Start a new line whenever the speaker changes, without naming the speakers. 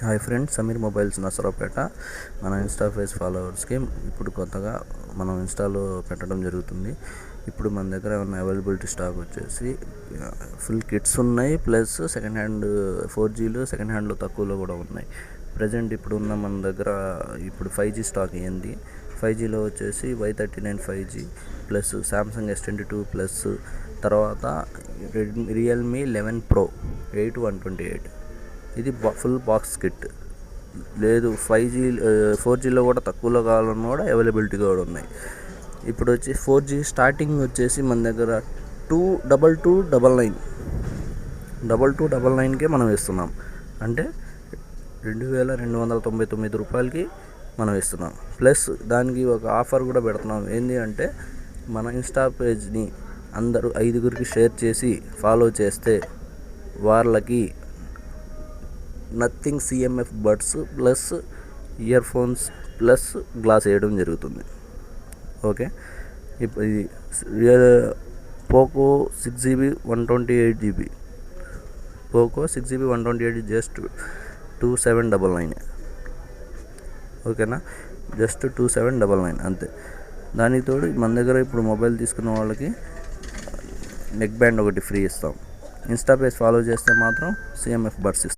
Hi friends, Sameer mobiles Narasaraopet. మన Insta page ఫాలోవర్స్కి ఇప్పుడు కొత్తగా మనం ఇన్స్టాలో పెట్టడం జరుగుతుంది. ఇప్పుడు మన దగ్గర ఉన్న అవైలబిలిటీ స్టాక్ వచ్చేసి ఫుల్ కిట్స్ ఉన్నాయి, ప్లస్ సెకండ్ హ్యాండ్ 4Gలు సెకండ్ హ్యాండ్లో తక్కువలో కూడా ఉన్నాయి. ప్రజెంట్ ఇప్పుడు ఉన్న మన దగ్గర ఇప్పుడు 5G స్టాక్ ఏంది. 5Gలో వచ్చేసి Y39 5G plus Samsung S22 plus, తర్వాత రియల్మీ 11 Pro 8/128. ఇది ఫుల్ బాక్స్ కిట్. లేదు 5G 4Gలో కూడా తక్కువలో కావాలన్నా కూడా అవైలబిలిటీ కూడా ఉన్నాయి. ఇప్పుడు వచ్చి 4G స్టార్టింగ్ వచ్చేసి మన దగ్గర 2299కే మనం ఇస్తున్నాం. అంటే 2299 రూపాయలకి మనం ఇస్తున్నాం. ప్లస్ దానికి ఒక ఆఫర్ కూడా పెడుతున్నాం. ఏంటి అంటే, మన ఇన్స్టా పేజ్ని అందరూ 5గురికి షేర్ చేసి ఫాలో చేస్తే వాళ్ళకి nothing CMF buds plus ear phones plus glass వేయడం జరుగుతుంది. ఓకే, ఇప్పుడు ఇది Poco 6GB 128GB Poco 6GB 128 just 2799. ఓకేనా, జస్ట్ 2799 అంతే. దానికి తోడు మన దగ్గర ఇప్పుడు మొబైల్ తీసుకున్న వాళ్ళకి నెక్ బ్యాండ్ ఒకటి ఫ్రీ ఇస్తాం. ఇన్స్టా పేజ్ ఫాలో చేస్తే మాత్రం CMF బడ్స్ ఇస్తాం.